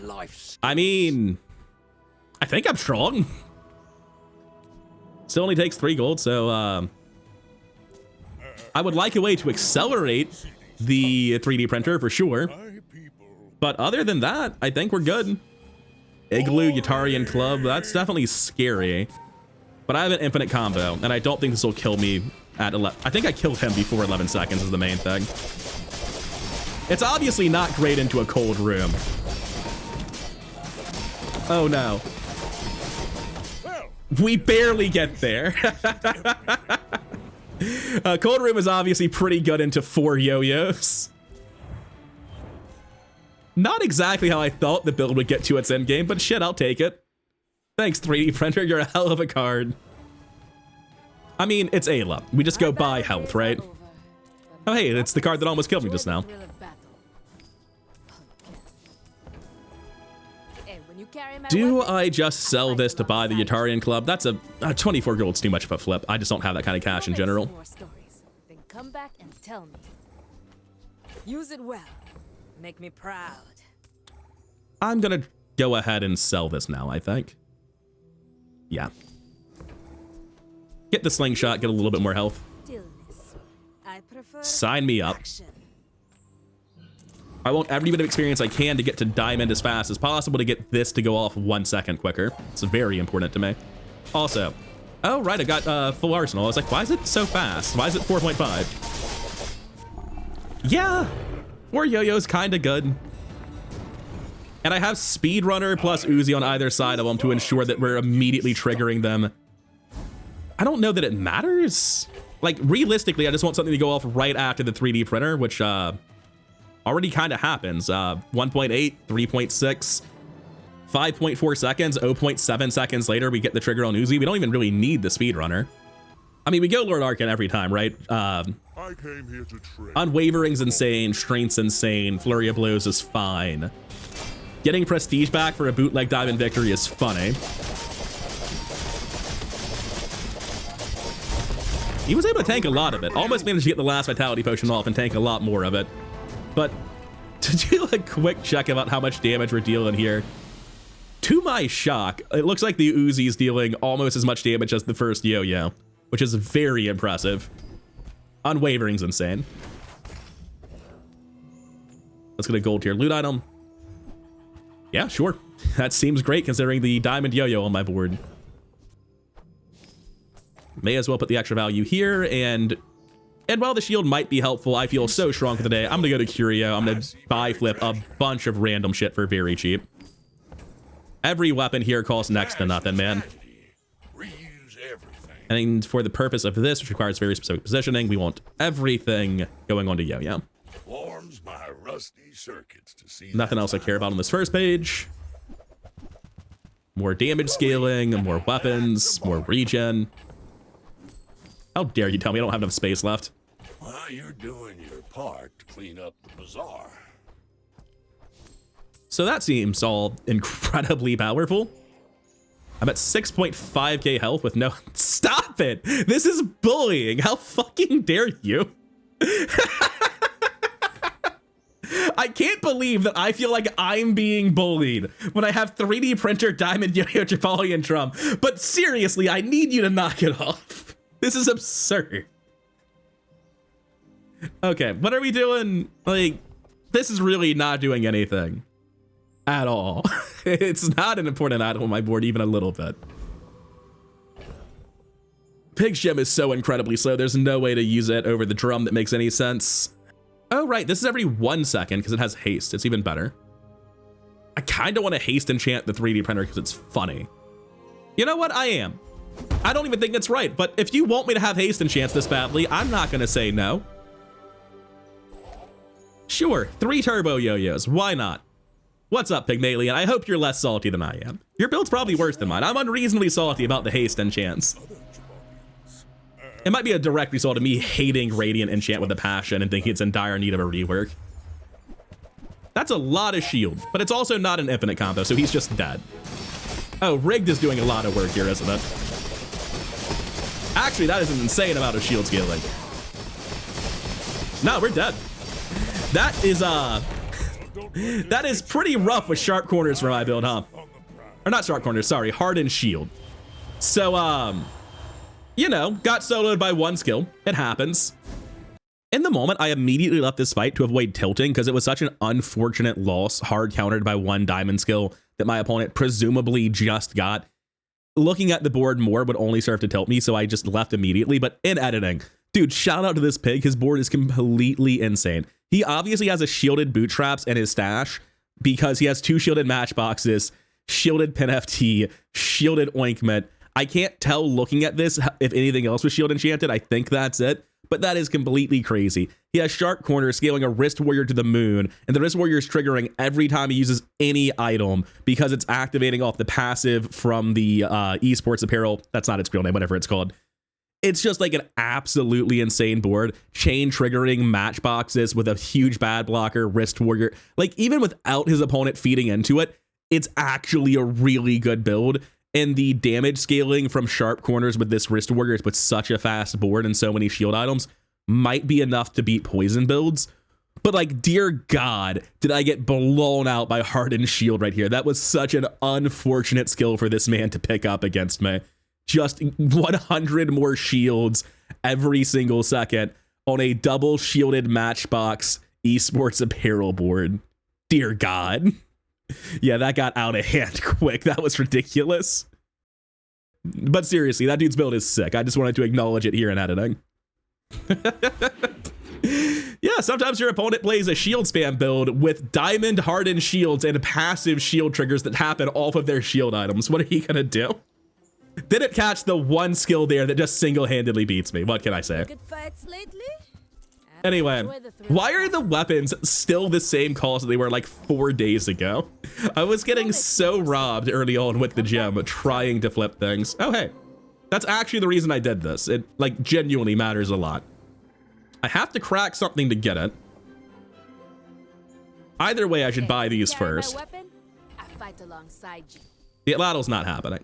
Life's. I mean, I think I'm strong. Still only takes 3 gold, so I would like a way to accelerate the 3D printer for sure. My people. But other than that, I think we're good. Igloo, Yatarian Club, that's definitely scary. But I have an infinite combo, and I don't think this will kill me at 11. I think I killed him before 11 seconds is the main thing. It's obviously not great into a cold room. Oh no. Well, We barely get there. Cold room is obviously pretty good into 4 yo-yos. Not exactly how I thought the build would get to its end game, but shit, I'll take it. Thanks, 3D printer. You're a hell of a card. I mean, it's Ayla. We just go buy health, right? Oh, hey, it's the card that almost killed me just now. Do I just sell this to buy the Yatarian Club? That's a 24 gold's too much of a flip. I just don't have that kind of cash in general. Then come back and tell me. Use it well. Make me proud. I'm gonna go ahead and sell this now, I think. Yeah. Get the slingshot, get a little bit more health. Stillness. I prefer Sign me up. action. I want every bit of experience I can to get to diamond as fast as possible to get this to go off 1 second quicker. It's very important to me. Also, oh right, I got full arsenal. I was like, why is it so fast? Why is it 4.5? Yeah, 4 yo-yos kinda good. And I have speedrunner plus Uzi on either side of them to ensure that we're immediately triggering them. I don't know that it matters. Like realistically, I just want something to go off right after the 3D printer, which already kind of happens. 1.8, 3.6, 5.4 seconds, 0.7 seconds later, we get the trigger on Uzi. We don't even really need the speedrunner. I mean, we go Lord Arcan every time, right? I came here to trade. Unwavering's insane, Strength's insane, Flurry of Blows is fine. Getting prestige back for a bootleg diamond victory is funny. He was able to tank a lot of it. Almost managed to get the last vitality potion off and tank a lot more of it. But to do a quick check about how much damage we're dealing here, to my shock, it looks like the Uzi is dealing almost as much damage as the first yo-yo, which is very impressive. Unwavering's insane. Let's get a gold tier loot item. Yeah, sure. That seems great considering the diamond yo-yo on my board. May as well put the extra value here, and while the shield might be helpful, I feel so strong for the day. I'm gonna go to Curio. I'm gonna buy flip a bunch of random shit for very cheap. Every weapon here costs next to nothing, man. Reuse everything. And for the purpose of this, which requires very specific positioning, we want everything going on to yo-yo. Warms my rusty circuits to see. Nothing else I care about on this first page. More damage scaling, more weapons, more regen. How dare you tell me I don't have enough space left? Well, you're doing your part to clean up the bazaar. So that seems all incredibly powerful. I'm at 6.5k health with no... Stop it! This is bullying! How fucking dare you? I can't believe that I feel like I'm being bullied when I have 3D printer diamond yo-yo Jabalian drum. But seriously, I need you to knock it off. This is absurd. Okay, what are we doing? Like, this is really not doing anything at all. It's not an important item on my board, even a little bit. Pig's gem is so incredibly slow. There's no way to use it over the drum that makes any sense. Oh, right. This is every 1 second because it has haste. It's even better. I kind of want to haste enchant the 3D printer because it's funny. You know what? I am. I don't even think it's right. But if you want me to have haste enchants this badly, I'm not going to say no. Sure. 3 turbo yo-yos. Why not? What's up, Pygmalion? I hope you're less salty than I am. Your build's probably worse than mine. I'm unreasonably salty about the haste enchants. It might be a direct result of me hating Radiant Enchant with a passion and thinking it's in dire need of a rework. That's a lot of shield, but it's also not an infinite combo, so he's just dead. Oh, Rigged is doing a lot of work here, isn't it? Actually, that is an insane amount of shield scaling. No, we're dead. That is pretty rough with sharp corners for my build, huh? Or not sharp corners, sorry, hardened shield. So, you know, got soloed by 1 skill. It happens. In the moment, I immediately left this fight to avoid tilting because it was such an unfortunate loss, hard countered by 1 diamond skill that my opponent presumably just got. Looking at the board more would only serve to tilt me, so I just left immediately. But in editing, dude, shout out to this pig. His board is completely insane. He obviously has a shielded bootstraps in his stash because he has 2 shielded matchboxes, shielded pin FT, shielded ointment. I can't tell looking at this if anything else was shield enchanted. I think that's it, but that is completely crazy. He has sharp corners scaling a wrist warrior to the moon, and the wrist warrior is triggering every time he uses any item because it's activating off the passive from the esports apparel. That's not its real name, whatever it's called. It's just like an absolutely insane board. Chain triggering matchboxes with a huge bad blocker, wrist warrior. Like, even without his opponent feeding into it, it's actually a really good build. And the damage scaling from sharp corners with this wrist warrior with such a fast board and so many shield items might be enough to beat poison builds. But like, dear God, did I get blown out by hardened shield right here. That was such an unfortunate skill for this man to pick up against me. Just 100 more shields every single second on a double shielded matchbox esports apparel board. Dear God. Yeah, that got out of hand quick. That was ridiculous. But seriously, that dude's build is sick. I just wanted to acknowledge it here in editing. Yeah, sometimes your opponent plays a shield spam build with diamond hardened shields and passive shield triggers that happen off of their shield items. What are you gonna do? Didn't catch the 1 skill there that just single-handedly beats me. What can I say? Good fights lately? Anyway, why are the weapons still the same cost that they were like 4 days ago? I was getting so robbed early on with the gem, trying to flip things. Oh, hey, that's actually the reason I did this. It like genuinely matters a lot. I have to crack something to get it. Either way, I should buy these first. I fight alongside you. The Atlattl's not happening.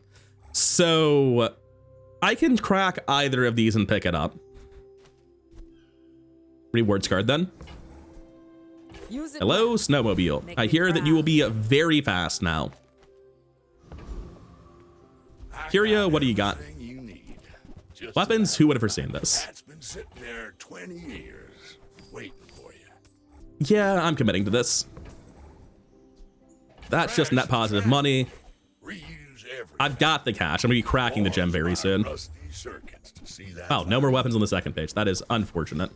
So I can crack either of these and pick it up. Rewards card then. Hello, Snowmobile. I hear that you will be very fast now. Curio, what do you got? Weapons, who would have foreseen this? That's been sitting there 20 years, waiting for you. Yeah, I'm committing to this. That's just net positive money. I've got the cash. I'm gonna be cracking the gem very soon. Oh, no more weapons on the second page. That is unfortunate.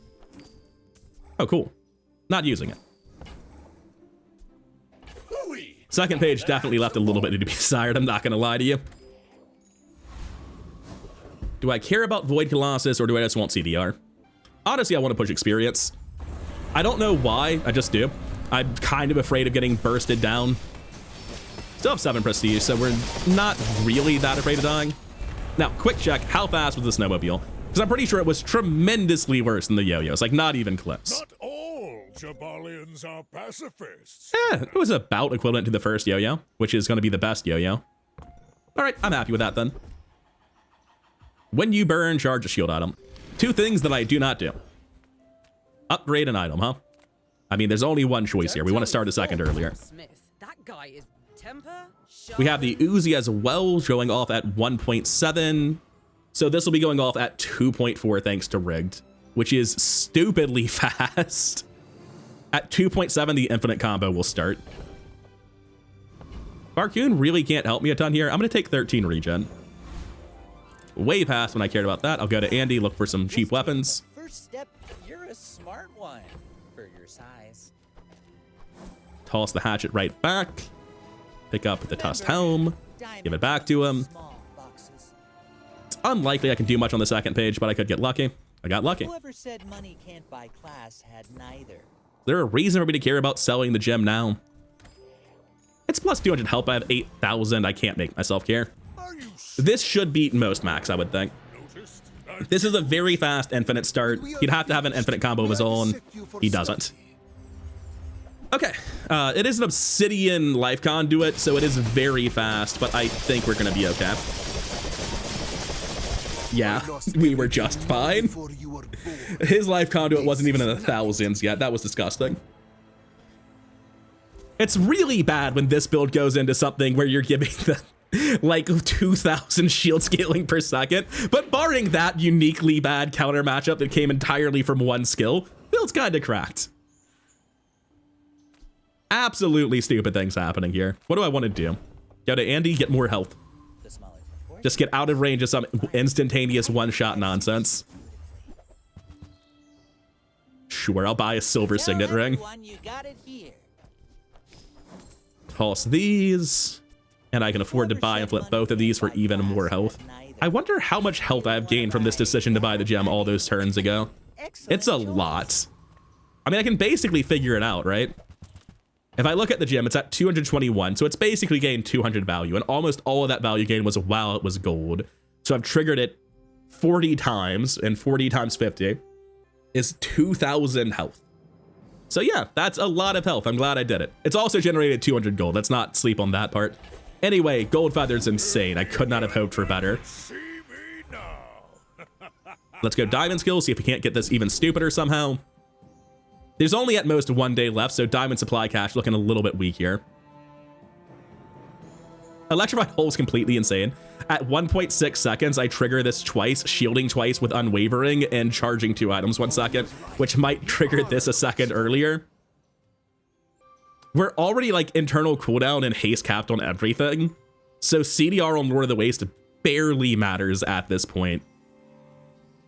Oh, cool. Not using it. Second page definitely left a little bit to be desired. I'm not gonna lie to you. Do I care about Void Colossus or do I just want CDR? Honestly, I want to push experience. I don't know why, I just do. I'm kind of afraid of getting bursted down. Still have 7 prestige, so we're not really that afraid of dying. Now, quick check, how fast was the snowmobile? Because I'm pretty sure it was tremendously worse than the yo-yos, like not even close. Not all Jabalians are pacifists. It was about equivalent to the first yo-yo, which is going to be the best yo-yo. All right, I'm happy with that then. When you burn, charge a shield item. Two things that I do not do. Upgrade an item, huh? I mean, there's only one choice here. We want to start a second earlier. Smith, that guy is temper. We have the Uzi as well, showing off at 1.7. So this will be going off at 2.4 thanks to rigged, which is stupidly fast. At 2.7, the infinite combo will start. Barcoon really can't help me a ton here. I'm going to take 13 regen. Way past when I cared about that. I'll go to Andy, look for some cheap weapons. First step, you're a smart one for your size. Toss the hatchet right back. Pick up the tusked helm. Give it back to him. It's unlikely I can do much on the second page, but I could get lucky. I got lucky. Whoever said money can't buy class had neither. Is there a reason for me to care about selling the gem now? It's plus 200 health. I have 8,000. I can't make myself care. This should beat most max, I would think. This is a very fast infinite start. He'd have to have an infinite combo of his own. He doesn't. Okay, it is an obsidian life conduit, so it is very fast, but I think we're gonna be okay. Yeah, we were just fine. His life conduit wasn't even in the thousands yet. That was disgusting. It's really bad when this build goes into something where you're giving the like 2,000 shield scaling per second, but barring that uniquely bad counter matchup that came entirely from one skill, build's kinda cracked. Absolutely stupid things happening here. What do I want to do? Go to Andy, get more health. Just get out of range of some instantaneous one-shot nonsense. Sure, I'll buy a silver signet ring. You got it here. Toss these. And I can afford to buy and flip both of these for even more health. I wonder how much health I have gained from this decision to buy the gem all those turns ago. It's a lot. I mean, I can basically figure it out, right? If I look at the gem, it's at 221, so it's basically gained 200 value, and almost all of that value gain was while it was gold. So I've triggered it 40 times, and 40 times 50 is 2,000 health. So yeah, that's a lot of health. I'm glad I did it. It's also generated 200 gold. Let's not sleep on that part. Anyway, Gold Feather's insane. I could not have hoped for better. Let's go Diamond Skill, see if we can't get this even stupider somehow. There's only at most 1 day left, so Diamond Supply Cache looking a little bit weak here. Electrified Hole is completely insane. At 1.6 seconds, I trigger this twice, shielding twice with Unwavering and charging 2 items 1 second, which might trigger this a second earlier. We're already like internal cooldown and haste capped on everything, so CDR on Lord of the Waste barely matters at this point.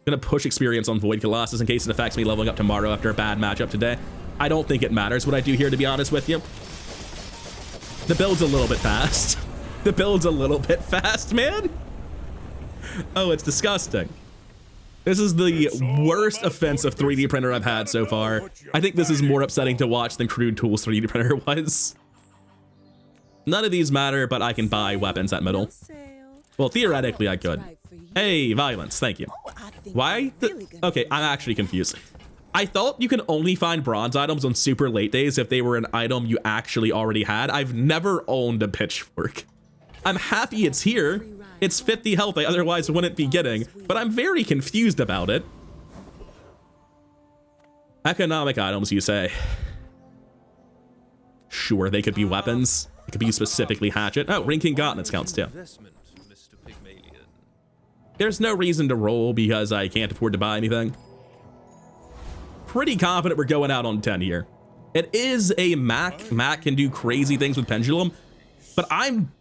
Gonna push experience on Void Colossus in case it affects me leveling up tomorrow after a bad matchup today. I don't think it matters what I do here, to be honest with you. The build's a little bit fast. The build's a little bit fast, man. Oh, it's disgusting. This is the worst offensive 3D printer I've had so far. I think this is more upsetting to watch than Crude Tools 3D printer was. None of these matter, but I can buy weapons at middle. Well, theoretically I could. Hey, violence, thank you. Why? Okay, I'm actually confused. I thought you can only find bronze items on super late days if they were an item you actually already had. I've never owned a pitchfork. I'm happy it's here. It's 50 health I otherwise wouldn't be getting, but I'm very confused about it. Economic items, you say? Sure, they could be weapons. It could be specifically hatchet. Oh, Ring King Gauntlets counts too. There's no reason to roll because I can't afford to buy anything. Pretty confident we're going out on 10 here. It is a Mac. Mac can do crazy things with Pendulum, but I'm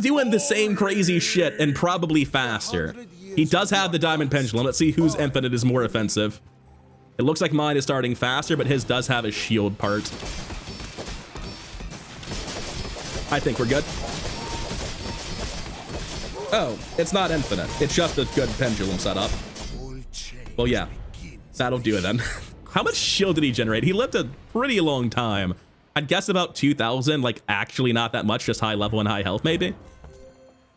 doing the same crazy shit and probably faster. He does have the Diamond Pendulum. Let's see whose infinite is more offensive. It looks like mine is starting faster, but his does have a shield part. I think we're good. Oh, it's not infinite. It's just a good pendulum setup. Well, yeah, that'll do it then. How much shield did he generate? He lived a pretty long time. I'd guess about 2,000, like actually not that much, just high level and high health maybe.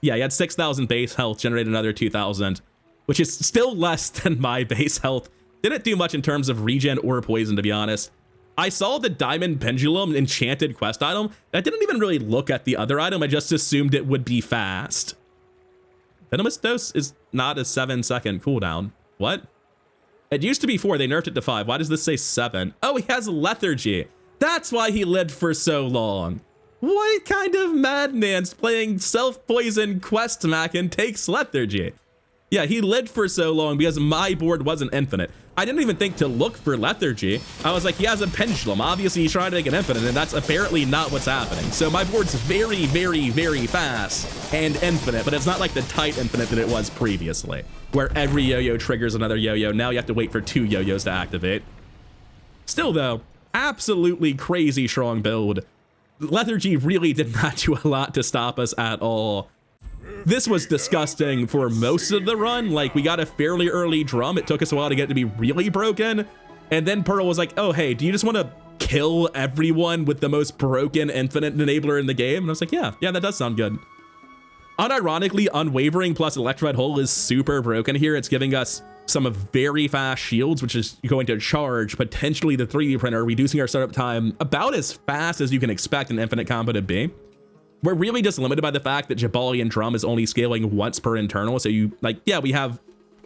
Yeah, he had 6,000 base health, generated another 2,000, which is still less than my base health. Didn't do much in terms of regen or poison, to be honest. I saw the Diamond Pendulum enchanted quest item. I didn't even really look at the other item. I just assumed it would be fast. Venomous Dose is not a 7-second cooldown. What? It used to be 4. They nerfed it to 5. Why does this say 7? Oh, he has lethargy. That's why he lived for so long. What kind of madman's playing self-poison quest mac and takes lethargy? Yeah, he lived for so long because my board wasn't infinite. I didn't even think to look for lethargy. I was like, he has a pendulum. Obviously, he's trying to make it infinite, and that's apparently not what's happening. So my board's very, very, very fast and infinite, but it's not like the tight infinite that it was previously, where every yo-yo triggers another yo-yo. Now you have to wait for 2 yo-yos to activate. Still, though, absolutely crazy strong build. Lethargy really did not do a lot to stop us at all. This was disgusting for most of the run. Like, we got a fairly early drum. It took us a while to get it to be really broken. And then Pearl was like, oh, hey, do you just want to kill everyone with the most broken infinite enabler in the game? And I was like, yeah, that does sound good. Unironically, Unwavering plus Electrified Hole is super broken here. It's giving us some very fast shields, which is going to charge potentially the 3D printer, reducing our startup time about as fast as you can expect an infinite combo to be. We're really just limited by the fact that Jabalian Drum is only scaling once per internal. So we have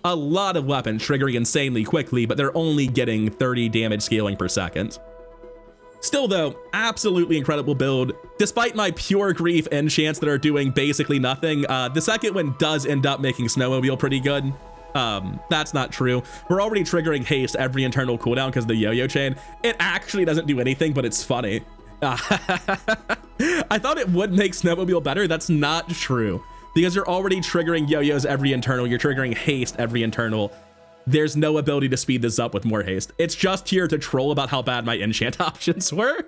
a lot of weapons triggering insanely quickly, but they're only getting 30 damage scaling per second. Still though, absolutely incredible build. Despite my pure grief enchants that are doing basically nothing, the second one does end up making Snowmobile pretty good. That's not true. We're already triggering haste every internal cooldown because of the yo-yo chain. It actually doesn't do anything, but it's funny. I thought it would make Snowmobile better. That's not true because you're already triggering yo-yos every internal. You're triggering haste every internal. There's no ability to speed this up with more haste. It's just here to troll about how bad my enchant options were.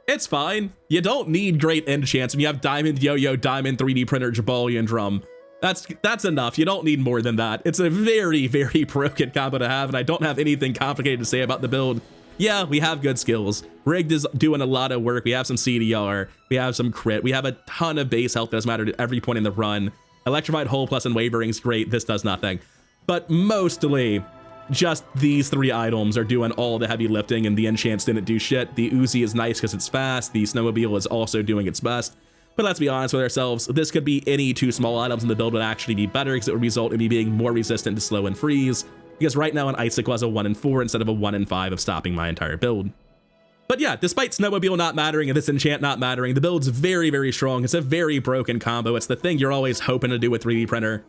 It's fine. You don't need great enchants when you have Diamond Yo-Yo, Diamond 3D Printer, Jabalian Drum. That's enough. You don't need more than that. It's a very, very broken combo to have, and I don't have anything complicated to say about the build. Yeah, we have good skills. Rigged is doing a lot of work. We have some CDR. We have some crit. We have a ton of base health that does matter at every point in the run. Electrified Hole plus Unwavering is great. This does nothing. But mostly, just these 3 items are doing all the heavy lifting, and the enchants didn't do shit. The Uzi is nice because it's fast. The Snowmobile is also doing its best. But let's be honest with ourselves, this could be any 2 small items and the build would actually be better because it would result in me being more resistant to slow and freeze. Because right now an Icicle has a 1 in 4 instead of a 1 in 5 of stopping my entire build. But yeah, despite Snowmobile not mattering and this enchant not mattering, the build's very, very strong. It's a very broken combo. It's the thing you're always hoping to do with 3D Printer.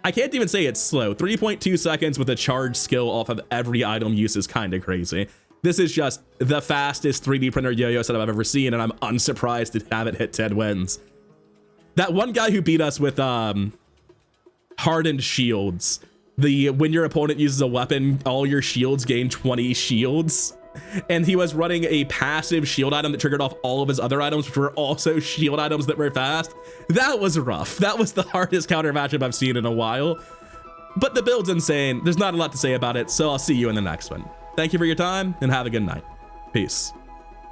I can't even say it's slow. 3.2 seconds with a charge skill off of every item use is kind of crazy. This is just the fastest 3D printer yo-yo set I've ever seen, and I'm unsurprised to have it hit 10 wins. That one guy who beat us with hardened shields, when your opponent uses a weapon, all your shields gain 20 shields. And he was running a passive shield item that triggered off all of his other items, which were also shield items that were fast. That was rough. That was the hardest counter matchup I've seen in a while. But the build's insane. There's not a lot to say about it, so I'll see you in the next one. Thank you for your time, and have a good night. Peace.